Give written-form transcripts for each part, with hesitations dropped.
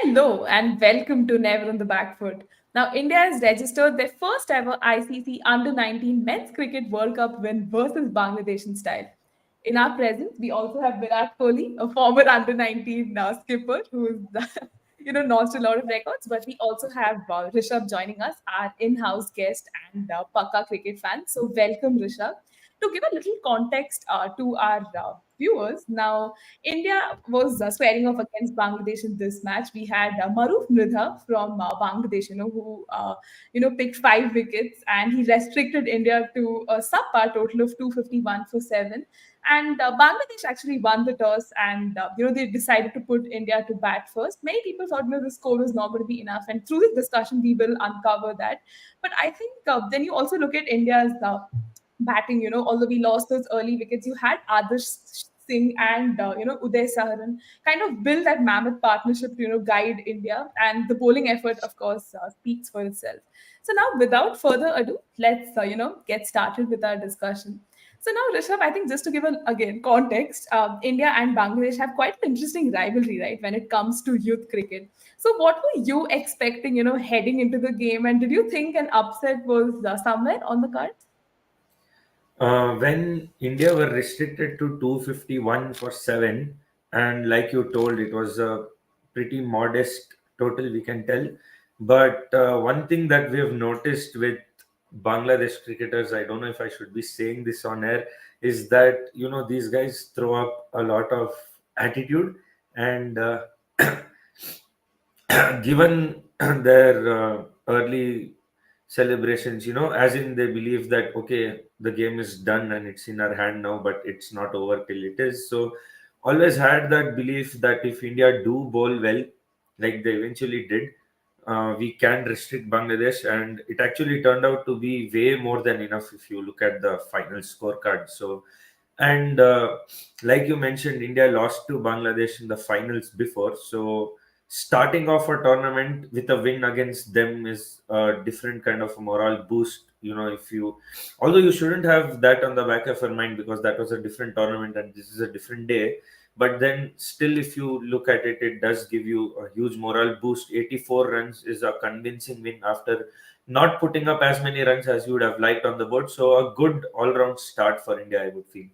Hello and welcome to Never on the Backfoot. Now, India has registered their first ever ICC Under 19 Men's Cricket World Cup win versus Bangladesh in style. In our presence, we also have Virat Kohli, a former Under 19 skipper who is, notched a lot of records. But we also have Rishab joining us, our in-house guest and Pakka cricket fan. So, welcome, Rishab. To give a little context to our viewers, now India was squaring off against Bangladesh in this match. We had Maruf Mridha from Bangladesh, who picked 5 wickets, and he restricted India to a subpar total of 251 for 7. And Bangladesh actually won the toss, and they decided to put India to bat first. Many people thought the score was not going to be enough, and through this discussion we will uncover that. But I think then you also look at India's batting. Although we lost those early wickets, you had Adarsh Singh and Uday Saharan kind of build that mammoth partnership to guide India, and the bowling effort, of course, speaks for itself. So now, without further ado, let's get started with our discussion. So now, Rishabh, I think just to give again context, India and Bangladesh have quite an interesting rivalry, right, when it comes to youth cricket. So what were you expecting, heading into the game, and did you think an upset was somewhere on the cards? When India were restricted to 251 for 7, and like you told, it was a pretty modest total, we can tell. But one thing that we have noticed with Bangladesh cricketers, I don't know if I should be saying this on air, is that these guys throw up a lot of attitude, and given their early celebrations, as in they believe that okay, the game is done and it's in our hand now, but it's not over till it is. So always had that belief that if India do bowl well, like they eventually did, we can restrict Bangladesh, and it actually turned out to be way more than enough if you look at the final scorecard. So, and like you mentioned, India lost to Bangladesh in the finals before. So starting off a tournament with a win against them is a different kind of a morale boost. If you, although you shouldn't have that on the back of your mind because that was a different tournament and this is a different day, but then still, if you look at it, it does give you a huge morale boost. 84 runs is a convincing win after not putting up as many runs as you would have liked on the board. So a good all-round start for India, I would feel.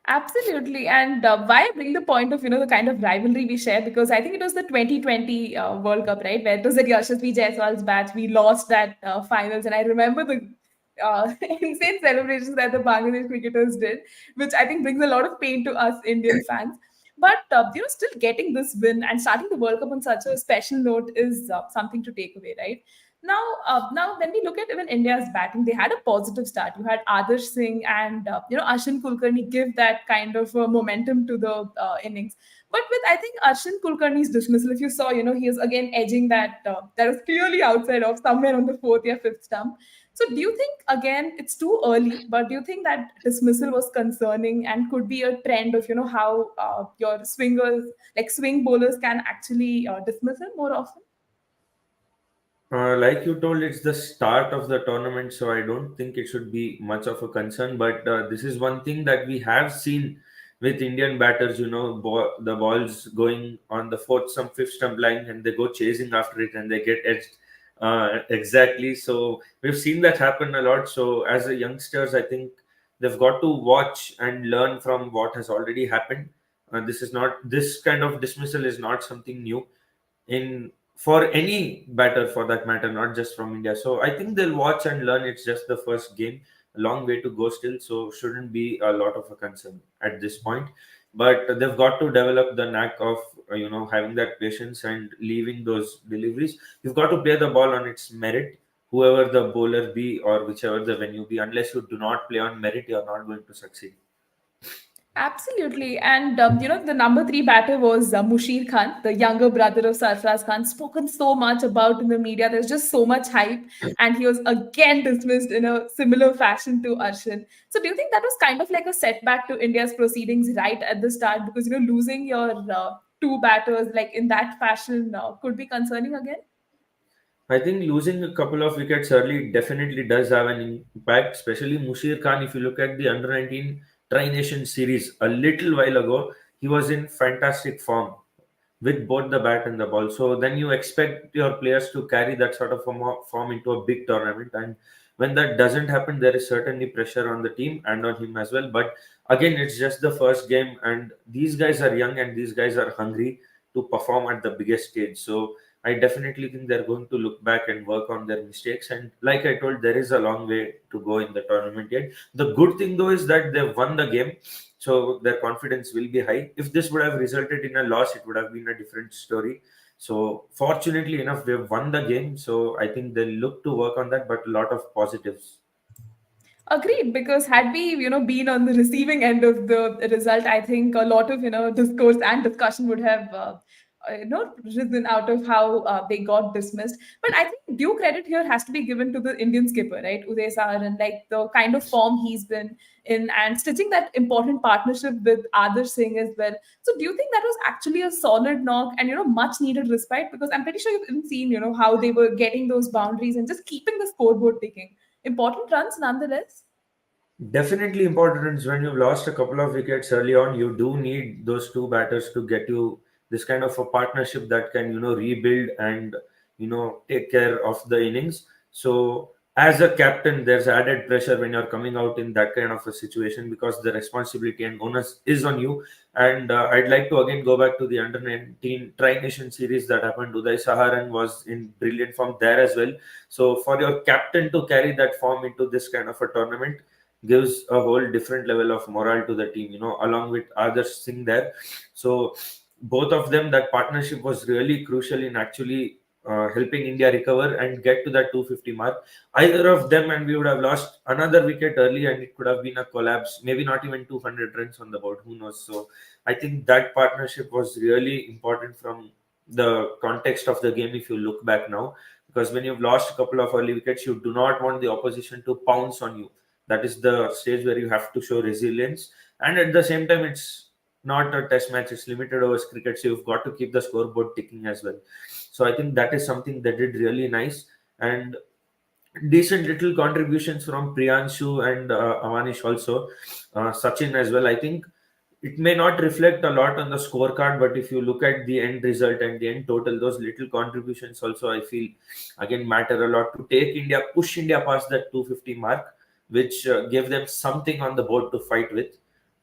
Absolutely. And why I bring the point of, the kind of rivalry we share, because I think it was the 2020 World Cup, right? Where it was at Yashasvi Jaiswal's batch. We lost that finals. And I remember the insane celebrations that the Bangladesh cricketers did, which I think brings a lot of pain to us Indian fans. But, still getting this win and starting the World Cup on such a special note is something to take away, right? Now, when we look at even India's batting, they had a positive start. You had Adarsh Singh and Ashwin Kulkarni give that kind of momentum to the innings. But with I think Ashwin Kulkarni's dismissal, if you saw, he is again edging that was clearly outside of somewhere on the fourth or fifth stump. So do you think again it's too early? But do you think that dismissal was concerning and could be a trend of how your swingers like swing bowlers can actually dismiss him more often? Like you told, it's the start of the tournament, so I don't think it should be much of a concern. But this is one thing that we have seen with Indian batters. The balls going on the fourth stump, fifth stump line, and they go chasing after it, and they get edged exactly. So we've seen that happen a lot. So as a youngsters, I think they've got to watch and learn from what has already happened. This kind of dismissal is not something new in for any batter for that matter, not just from India. So I think they'll watch and learn. It's just the first game, a long way to go still, so shouldn't be a lot of a concern at this point. But they've got to develop the knack of having that patience and leaving those deliveries. You've got to play the ball on its merit, whoever the bowler be or whichever the venue be. Unless you do not play on merit, you're not going to succeed. Absolutely. And, the number three batter was Mushir Khan, the younger brother of Sarfraz Khan, spoken so much about in the media. There's just so much hype. And he was again dismissed in a similar fashion to Arshin. So do you think that was kind of like a setback to India's proceedings right at the start? Because, losing your two batters like in that fashion could be concerning again? I think losing a couple of wickets early definitely does have an impact, especially Mushir Khan. If you look at the Under 19 Tri Nation series a little while ago, he was in fantastic form. with both the bat and the ball. So then you expect your players to carry that sort of form into a big tournament. And when that doesn't happen, there is certainly pressure on the team and on him as well. But again, it's just the first game, and these guys are young and these guys are hungry to perform at the biggest stage. So I definitely think they're going to look back and work on their mistakes. And like I told, there is a long way to go in the tournament yet. The good thing though is that they've won the game, so their confidence will be high. If this would have resulted in a loss, it would have been a different story. So fortunately enough, we've won the game. So I think they'll look to work on that, but a lot of positives. Agreed, because had we, been on the receiving end of the result, I think a lot of, discourse and discussion would have, risen out of how they got dismissed. But I think due credit here has to be given to the Indian skipper, right, Uday Saharan, like the kind of form he's been in and stitching that important partnership with Adarsh Singh as well. So do you think that was actually a solid knock and, much needed respite? Because I'm pretty sure you've even seen, how they were getting those boundaries and just keeping the scoreboard ticking. Important runs nonetheless. Definitely important is when you've lost a couple of wickets early on, you do need those two batters to get you this kind of a partnership that can, rebuild and, take care of the innings. So as a captain, there's added pressure when you're coming out in that kind of a situation because the responsibility and onus is on you. And I'd like to again go back to the under 19 Tri Nation series that happened. Uday Saharan was in brilliant form there as well. So for your captain to carry that form into this kind of a tournament gives a whole different level of morale to the team, along with others sing there. So both of them, that partnership was really crucial in actually helping India recover and get to that 250 mark. Either of them, and we would have lost another wicket early, and it could have been a collapse. Maybe not even 200 runs on the board. Who knows? So I think that partnership was really important from the context of the game. If you look back now, because when you've lost a couple of early wickets, you do not want the opposition to pounce on you. That is the stage where you have to show resilience, and at the same time, it's not a test match, it's limited overs cricket, so you've got to keep the scoreboard ticking as well. So I think that is something that did really nice. And decent little contributions from Priyanshu and Avanish also, Sachin as well. I think it may not reflect a lot on the scorecard, but if you look at the end result and the end total, those little contributions also, I feel, again, matter a lot to take India, push India past that 250 mark, which gave them something on the board to fight with.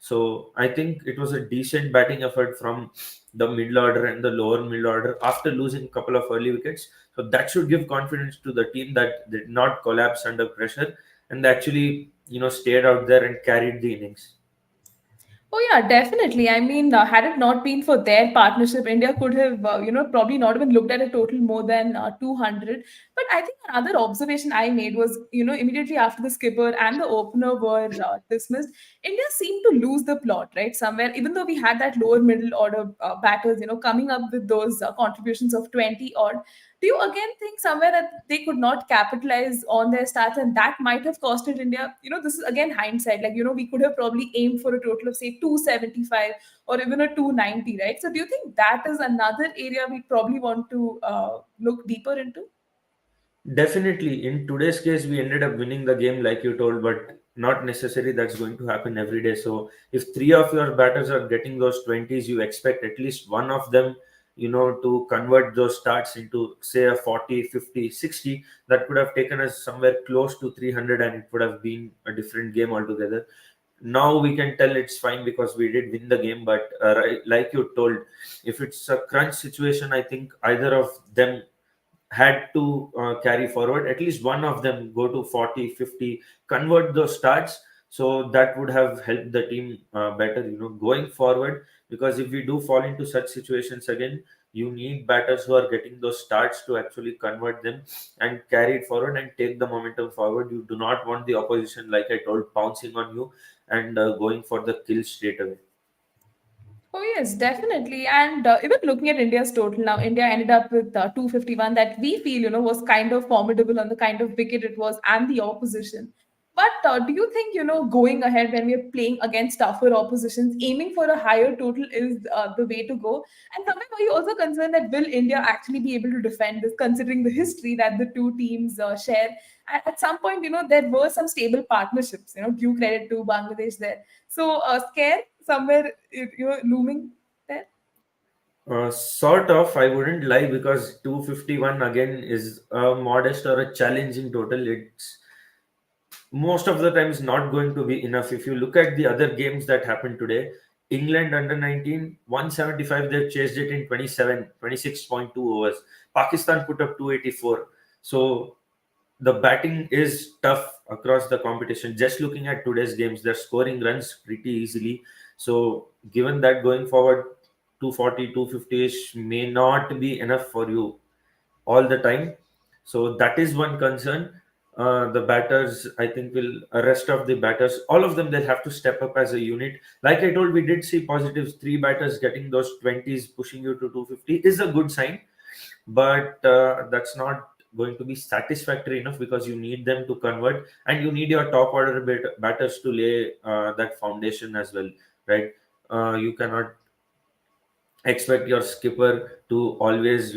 So I think it was a decent batting effort from the middle order and the lower middle order after losing a couple of early wickets. So that should give confidence to the team that did not collapse under pressure and they actually, stayed out there and carried the innings. Oh yeah, definitely. I mean, had it not been for their partnership, India could have, probably not even looked at a total more than 200. But I think another observation I made was, immediately after the skipper and the opener were dismissed, India seemed to lose the plot, right? Somewhere, even though we had that lower middle order batters, coming up with those contributions of 20 odd. Do you again think somewhere that they could not capitalize on their stats and that might have costed India? This is again hindsight. Like, we could have probably aimed for a total of say 275 or even a 290, right? So do you think that is another area we probably want to look deeper into? Definitely. In today's case, we ended up winning the game, like you told, but not necessarily that's going to happen every day. So, if three of your batters are getting those 20s, you expect at least one of them, to convert those starts into, say, a 40, 50, 60. That could have taken us somewhere close to 300 and it would have been a different game altogether. Now we can tell it's fine because we did win the game, but like you told, if it's a crunch situation, I think either of them had to carry forward, at least one of them go to 40, 50, convert those starts. So that would have helped the team better, going forward. Because if we do fall into such situations again, you need batters who are getting those starts to actually convert them and carry it forward and take the momentum forward. You do not want the opposition, like I told, pouncing on you and going for the kill straight away. Oh, yes, definitely. And even looking at India's total now, India ended up with 251 that we feel, was kind of formidable on the kind of wicket it was and the opposition. But do you think, going ahead when we are playing against tougher oppositions, aiming for a higher total is the way to go? And somewhere are you also concerned that will India actually be able to defend this, considering the history that the two teams share? At some point, there were some stable partnerships, due credit to Bangladesh there. So, scare somewhere looming there. Sort of, I wouldn't lie, because 251 again is a modest or a challenging total. It's most of the time is not going to be enough. If you look at the other games that happened today, England under 19, 175, they've chased it in 26.2 overs. Pakistan put up 284. So the batting is tough across the competition. Just looking at today's games, they're scoring runs pretty easily. So given that going forward, 240, 250 ish may not be enough for you all the time. So that is one concern. The batters, I think, will rest of the batters, all of them, they'll have to step up as a unit. Like I told, we did see positives. Three batters getting those 20s, pushing you to 250 is a good sign, but that's not going to be satisfactory enough, because you need them to convert, and you need your top order batters to lay that foundation as well, right? You cannot expect your skipper to always,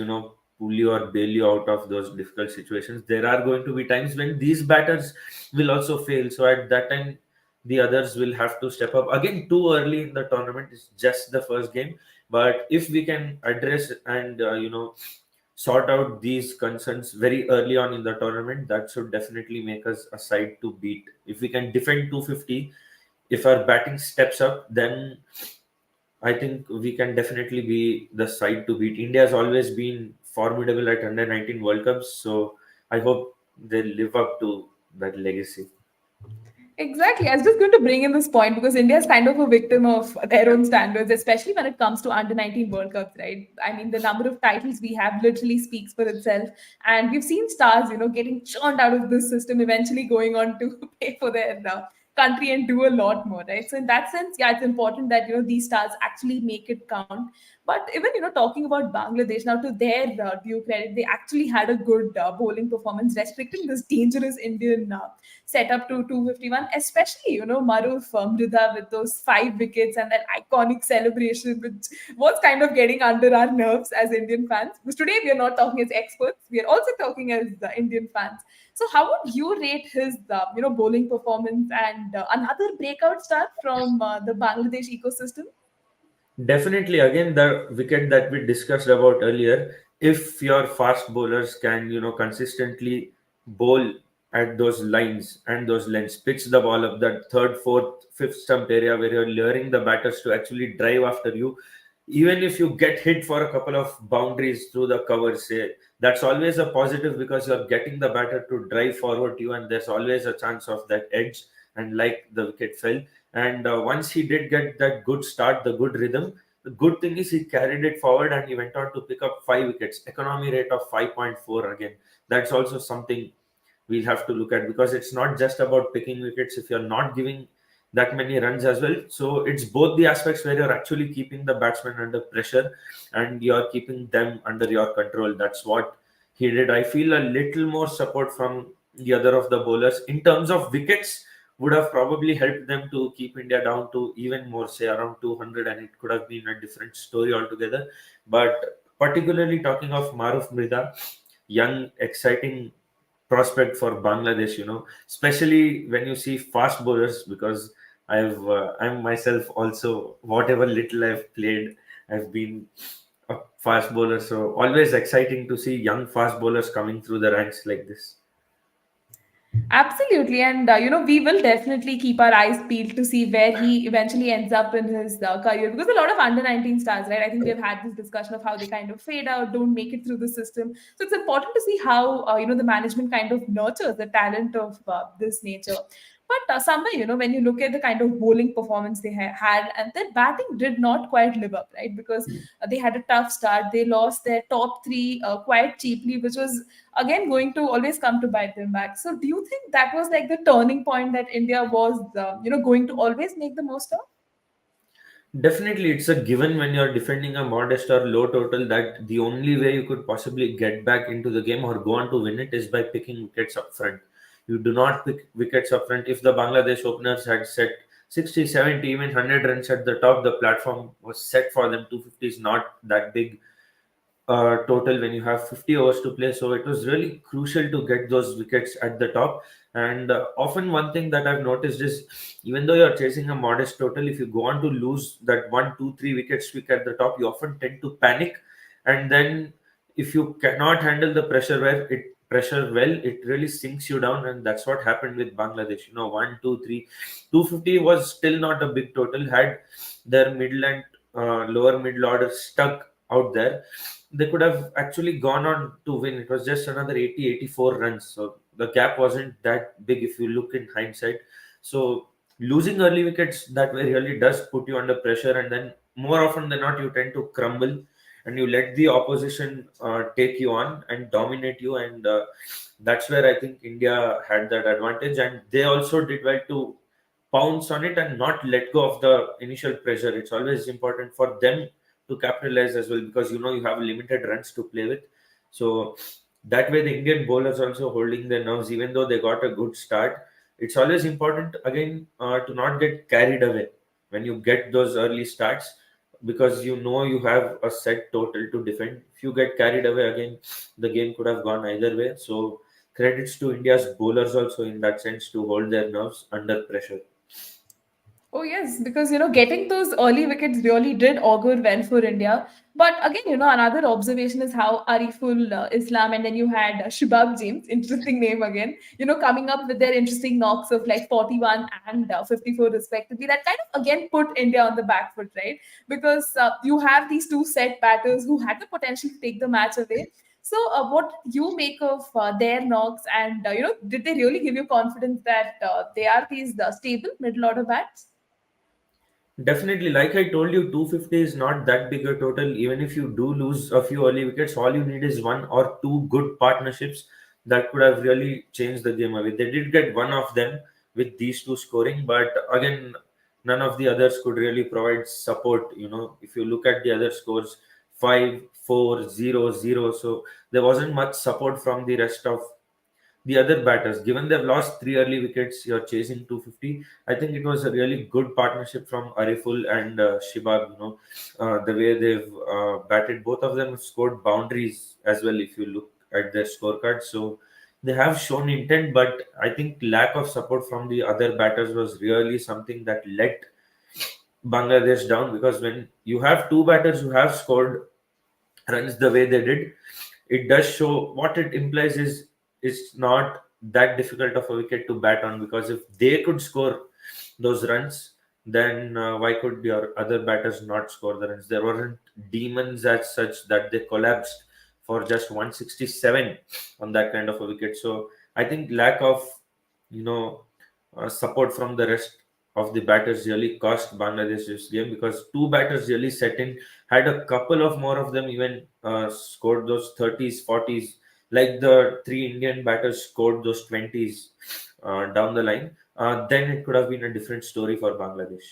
pull you or bail you out of those difficult situations. There are going to be times when these batters will also fail, so at that time the others will have to step up. Again, too early in the tournament, it's just the first game, but if we can address and sort out these concerns very early on in the tournament, that should definitely make us a side to beat. If we can defend 250, if our batting steps up, then I think we can definitely be the side to beat. India has always been formidable at under 19 World Cups, so I hope they live up to that legacy. Exactly. I was just going to bring in this point because India is kind of a victim of their own standards, especially when it comes to under 19 World Cups, right? I mean, the number of titles we have literally speaks for itself. And we've seen stars, getting churned out of this system, eventually going on to pay for their country and do a lot more, right? So, in that sense, yeah, it's important that, these stars actually make it count. But even, talking about Bangladesh, now to their due credit, they actually had a good bowling performance, restricting this dangerous Indian set up to 251, especially, Maruf Mrida with those 5 wickets and that iconic celebration, which was kind of getting under our nerves as Indian fans. Because today we are not talking as experts, we are also talking as Indian fans. So, how would you rate his, bowling performance and another breakout star from the Bangladesh ecosystem? Definitely, again, the wicket that we discussed about earlier, if your fast bowlers can, consistently bowl at those lines and those lengths, pitch the ball up that third, fourth, fifth stump area where you're luring the batters to actually drive after you, even if you get hit for a couple of boundaries through the covers, say, that's always a positive, because you're getting the batter to drive forward to you, and there's always a chance of that edge. And like the wicket fell, and once he did get that good start, the good rhythm, the good thing is he carried it forward and he went on to pick up 5 wickets, economy rate of 5.4 again. That's also something we'll have to look at, because it's not just about picking wickets if you're not giving that many runs as well. So it's both the aspects where you're actually keeping the batsman under pressure and you're keeping them under your control. That's what he did. I feel a little more support from the other of the bowlers in terms of wickets would have probably helped them to keep India down to even more, say around 200, and it could have been a different story altogether. But particularly talking of Maruf Mrida, young, exciting prospect for Bangladesh, especially when you see fast bowlers, because I'm myself also, whatever little I've played, I've been a fast bowler. So always exciting to see young fast bowlers coming through the ranks like this. Absolutely. And, we will definitely keep our eyes peeled to see where he eventually ends up in his career. Because a lot of under 19 stars, right? I think we've had this discussion of how they kind of fade out, don't make it through the system. So it's important to see how, the management kind of nurtures the talent of this nature. But somewhere, when you look at the kind of bowling performance they had, and their batting did not quite live up, right? Because they had a tough start. They lost their top three quite cheaply, which was again going to always come to bite them back. So do you think that was like the turning point that India was, going to always make the most of? Definitely, it's a given when you're defending a modest or low total that the only way you could possibly get back into the game or go on to win it is by picking wickets up front. You do not pick wickets up front. If the Bangladesh openers had set 60, 70, even 100 runs at the top, the platform was set for them. 250 is not that big total when you have 50 overs to play. So it was really crucial to get those wickets at the top. And often one thing that I've noticed is, even though you're chasing a modest total, if you go on to lose that 1, 2, 3 wicket streak at the top, you often tend to panic. And then if you cannot handle the pressure well, it really sinks you down. And that's what happened with Bangladesh. 1, 2, 3, 250 was still not a big total. Had their middle and lower middle order stuck out there, they could have actually gone on to win. It was just another 80, 84 runs. So the gap wasn't that big if you look in hindsight. So losing early wickets that way really does put you under pressure. And then more often than not, you tend to crumble and you let the opposition take you on and dominate you. And that's where I think India had that advantage. And they also did well to pounce on it and not let go of the initial pressure. It's always important for them to capitalize as well, because you have limited runs to play with. So that way the Indian bowlers also holding their nerves, even though they got a good start. It's always important again to not get carried away when you get those early starts, because you have a set total to defend. If you get carried away again, the game could have gone either way. So credits to India's bowlers also in that sense, to hold their nerves under pressure. Oh, yes, because getting those early wickets really did augur well for India. But again, another observation is how Ariful Islam, and then you had Shubham James, interesting name again, coming up with their interesting knocks of like 41 and 54 respectively. That kind of again put India on the back foot, right? Because you have these two set batters who had the potential to take the match away. So, what you make of their knocks, and did they really give you confidence that they are these stable middle order bats? Definitely, like I told you, 250 is not that big a total. Even if you do lose a few early wickets, all you need is one or two good partnerships that could have really changed the game away. They did get one of them with these two scoring, but again, none of the others could really provide support. If you look at the other scores, 5, 4, 0, 0, so there wasn't much support from the rest of the other batters. Given they've lost three early wickets, you're chasing 250. I think it was a really good partnership from Ariful and Shibab. The way they've batted, both of them have scored boundaries as well. If you look at their scorecard, so they have shown intent, but I think lack of support from the other batters was really something that let Bangladesh down. Because when you have two batters who have scored runs the way they did, it does show what it implies is it's not that difficult of a wicket to bat on. Because if they could score those runs, then why could your other batters not score the runs? There weren't demons as such that they collapsed for just 167 on that kind of a wicket. So I think lack of you know support from the rest of the batters really cost Bangladesh this game, because two batters really set in, had a couple of more of them even scored those 30s, 40s, like the three Indian batters scored those 20s down the line, then it could have been a different story for Bangladesh.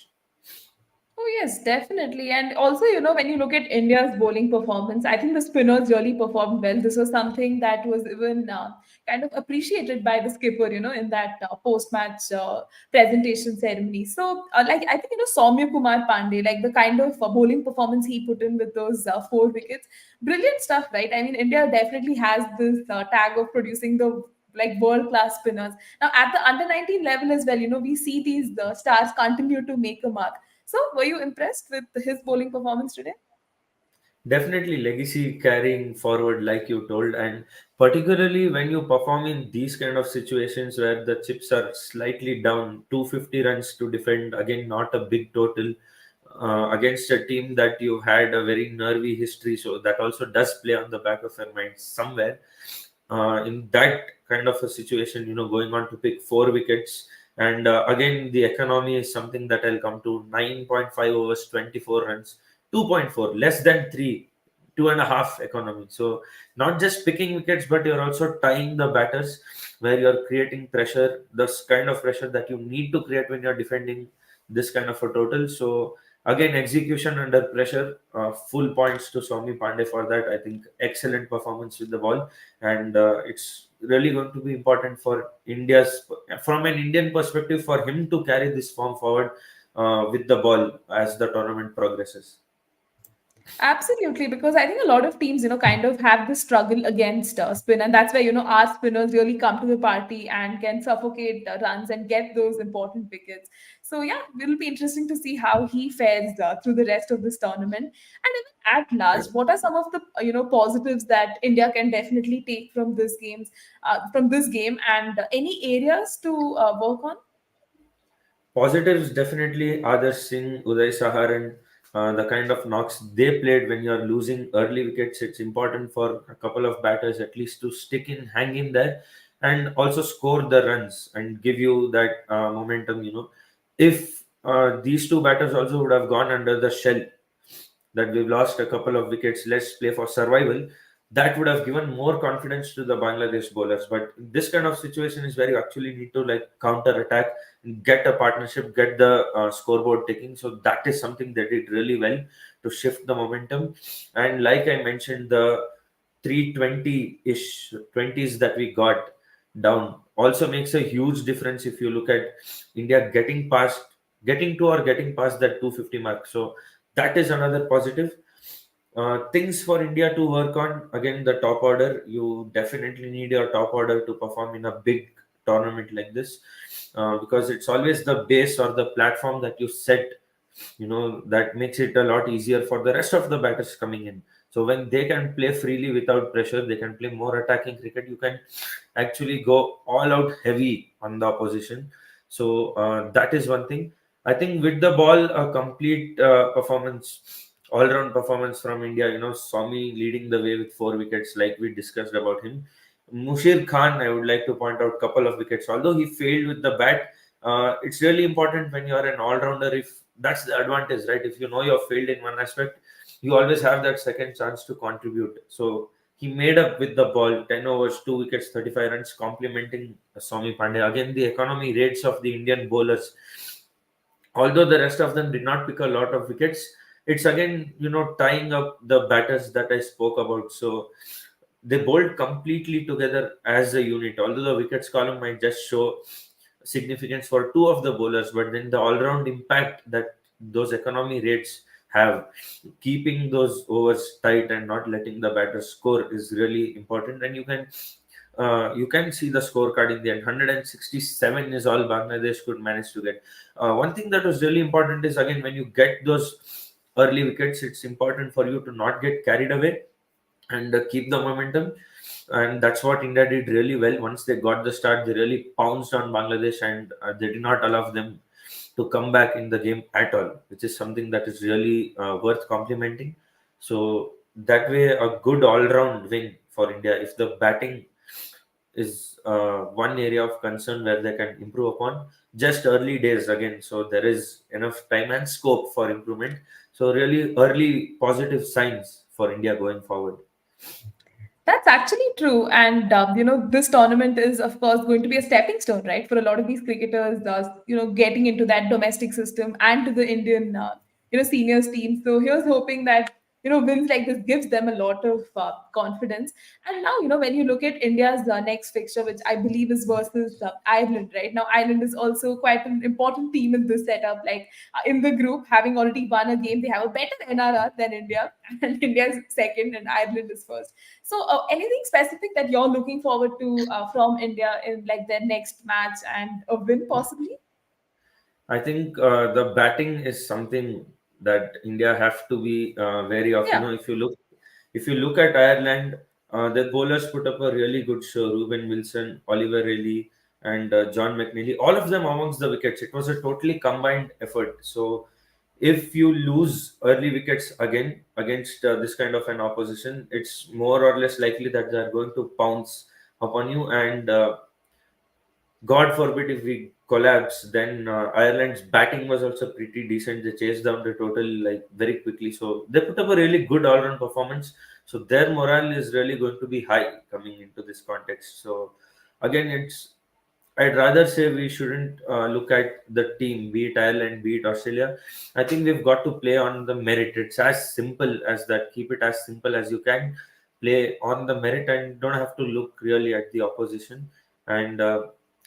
Oh, yes, definitely. And also, when you look at India's bowling performance, I think the spinners really performed well. This was something that was even kind of appreciated by the skipper, in that post-match presentation ceremony. So, like, I think, Soumya Kumar Pandey, like the kind of bowling performance he put in with those 4 wickets, brilliant stuff, right? I mean, India definitely has this tag of producing the like world-class spinners. Now, at the under 19 level as well, we see these stars continue to make a mark. So, were you impressed with his bowling performance today? Definitely legacy carrying forward, like you told, and particularly when you perform in these kind of situations where the chips are slightly down, 250 runs to defend, again, not a big total, against a team that you had a very nervy history. So that also does play on the back of your mind somewhere. In that kind of a situation, going on to pick 4 wickets. And again, the economy is something that I'll come to. 9.5 overs, 24 runs, 2.4, less than 3, 2.5 economy. So not just picking wickets, but you're also tying the batters, where you're creating pressure, this kind of pressure that you need to create when you're defending this kind of a total. So again, execution under pressure, full points to Swami Pandey for that. I think excellent performance with the ball. And it's really going to be important for India's, from an Indian perspective, for him to carry this form forward with the ball as the tournament progresses. Absolutely, because I think a lot of teams, kind of have this struggle against spin, and that's where our spinners really come to the party and can suffocate runs and get those important wickets. So yeah, it'll be interesting to see how he fares through the rest of this tournament. And even at large, what are some of the positives that India can definitely take from from this game, and any areas to work on? Positives definitely Adarsh Singh, Uday Saharan, the kind of knocks they played when you're losing early wickets. It's important for a couple of batters at least to stick in, hang in there, and also score the runs and give you that momentum. If these two batters also would have gone under the shell that we've lost a couple of wickets, let's play for survival. That would have given more confidence to the Bangladesh bowlers. But this kind of situation is where you actually need to like counter attack, get a partnership, get the scoreboard ticking. So that is something they did really well to shift the momentum. And like I mentioned, the 320-ish 20s that we got down also makes a huge difference if you look at India getting to or getting past that 250 mark. So that is another positive. Things for India to work on, again, the top order. You definitely need your top order to perform in a big tournament like this, because it's always the base or the platform that you set, that makes it a lot easier for the rest of the batters coming in. So when they can play freely without pressure, they can play more attacking cricket. You can actually go all out heavy on the opposition. So that is one thing. I think with the ball, a complete performance, all round performance from India. Swami leading the way with 4 wickets, like we discussed about him. Mushir Khan, I would like to point out couple of wickets. Although he failed with the bat, it's really important when you are an all rounder. If that's the advantage, right? If you know you're failed in one aspect, you always have that second chance to contribute. So he made up with the ball, 10 overs, 2 wickets, 35 runs, complementing Swami Pandey. Again, the economy rates of the Indian bowlers, although the rest of them did not pick a lot of wickets, it's again, tying up the batters that I spoke about. So they bowled completely together as a unit. Although the wickets column might just show significance for two of the bowlers, but then the all-round impact that those economy rates have, keeping those overs tight and not letting the batters score is really important. And you can see the scorecard in the end. 167 is all Bangladesh could manage to get. One thing that was really important is, again, when you get those early wickets, it's important for you to not get carried away and keep the momentum. And that's what India did really well. Once they got the start, they really pounced on Bangladesh, and they did not allow them to come back in the game at all, which is something that is really worth complimenting. So that way, a good all-round win for India. If the batting is one area of concern where they can improve upon, just early days again, so there is enough time and scope for improvement. So really early positive signs for India going forward. That's actually true. And, this tournament is, of course, going to be a stepping stone, right, for a lot of these cricketers, getting into that domestic system and to the Indian, seniors team. So here's hoping that, wins like this gives them a lot of confidence. And now, when you look at India's next fixture, which I believe is versus Ireland, right? Now, Ireland is also quite an important team in this setup. Like in the group, having already won a game, they have a better NRR than India, and India is second, and Ireland is first. So, anything specific that you're looking forward to from India in like their next match and a win possibly? I think the batting is something that India have to be wary of. Yeah. If you look at Ireland, the bowlers put up a really good show. Ruben Wilson, Oliver Reilly, and John McNeely, all of them amongst the wickets. It was a totally combined effort. So if you lose early wickets again against this kind of an opposition, it's more or less likely that they are going to pounce upon you. And God forbid if we collapse, then Ireland's batting was also pretty decent. They chased down the total like very quickly. So they put up a really good all-round performance. So their morale is really going to be high coming into this context. So again, I'd rather say we shouldn't look at the team, be it Ireland, be it Australia. I think we've got to play on the merit. It's as simple as that. Keep it as simple as you can. Play on the merit and don't have to look really at the opposition. And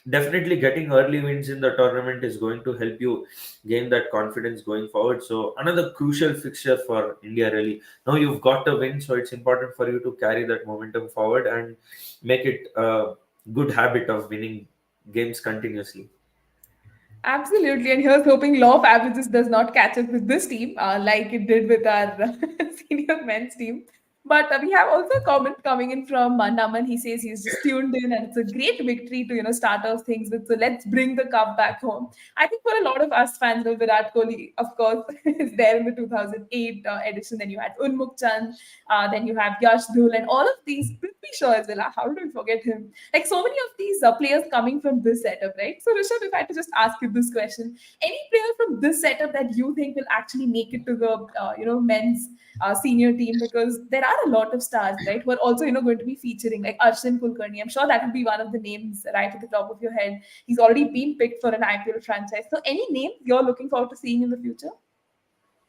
definitely getting early wins in the tournament is going to help you gain that confidence going forward. So another crucial fixture for India, really. Now you've got a win, so it's important for you to carry that momentum forward and make it a good habit of winning games continuously. Absolutely, and here's hoping law of averages does not catch up with this team, like it did with our senior men's team. But we have also a comment coming in from Naman. He says he's just tuned in, and it's a great victory to start off things with. So let's bring the cup back home. I think for a lot of us fans of Virat Kohli, of course, is there in the 2008 edition. Then you had Unmuk Chand, then you have Yash Dhul, and all of these. Prithvi Shaw as well. How do we forget him? Like so many of these players coming from this setup, right? So Rishabh, if I had to just ask you this question, any player from this setup that you think will actually make it to the men's senior team, because there are a lot of stars, right, who are also going to be featuring, like Arshin Kulkarni. I'm sure that would be one of the names right at the top of your head. He's already been picked for an IPL franchise. So any name you're looking forward to seeing in the future?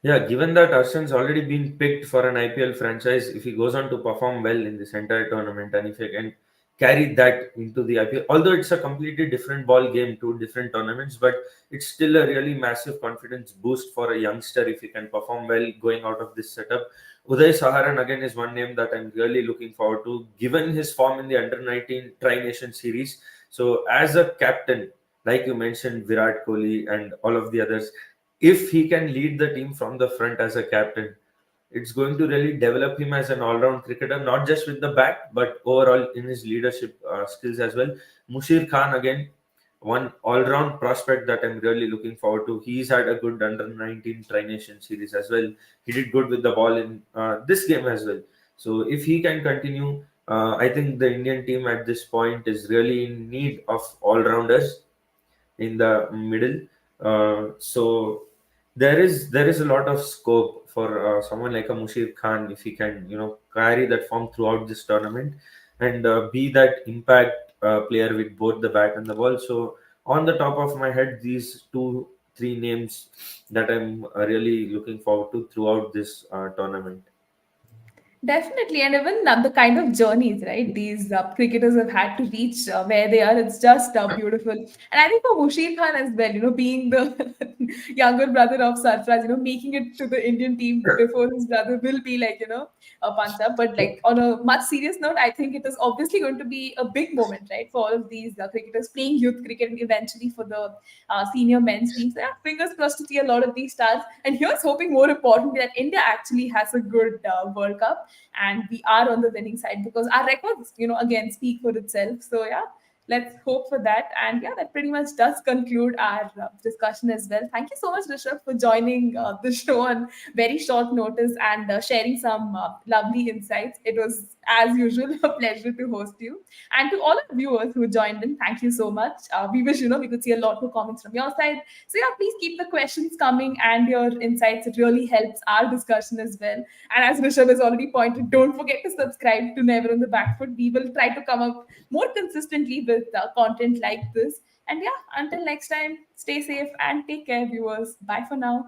Yeah, given that Arshan's already been picked for an IPL franchise, if he goes on to perform well in this entire tournament and if he can carry that into the IPL, although it's a completely different ball game, two different tournaments, but it's still a really massive confidence boost for a youngster if he can perform well going out of this setup. Uday Saharan again is one name that I'm really looking forward to, given his form in the Under 19 Tri Nation series. So, as a captain, like you mentioned, Virat Kohli and all of the others, if he can lead the team from the front as a captain, it's going to really develop him as an all-round cricketer, not just with the bat, but overall in his leadership skills as well. Mushir Khan again, one all-round prospect that I'm really looking forward to. He's had a good under 19 Tri-Nation series as well. He did good with the ball in this game as well. So if he can continue, I think the Indian team at this point is really in need of all-rounders in the middle. So there is a lot of scope for someone like a Mushir Khan if he can carry that form throughout this tournament and be that impact player with both the bat and the ball. So on the top of my head, these two three names that I'm really looking forward to throughout this tournament. Definitely, and even the kind of journeys, right, these cricketers have had to reach where they are, it's just beautiful. And I think for Mushir Khan as well, being the younger brother of Sarfraz, making it to the Indian team before his brother will be like, a punch up. But like on a much serious note, I think it is obviously going to be a big moment, right, for all of these cricketers playing youth cricket and eventually for the senior men's teams. So, yeah, fingers crossed to see a lot of these stars. And here's hoping, more importantly, that India actually has a good World Cup and we are on the winning side, because our records, again speak for itself. So yeah, let's hope for that. And yeah, that pretty much does conclude our discussion as well. Thank you so much, Rishabh, for joining the show on very short notice and sharing some lovely insights. It was, as usual, a pleasure to host you. And to all our viewers who joined in, thank you so much. We wish we could see a lot more comments from your side. So yeah, please keep the questions coming and your insights. It really helps our discussion as well. And as Rishabh has already pointed, don't forget to subscribe to Never on the Back Foot. We will try to come up more consistently with content like this. And yeah, until next time, stay safe and take care, viewers. Bye for now.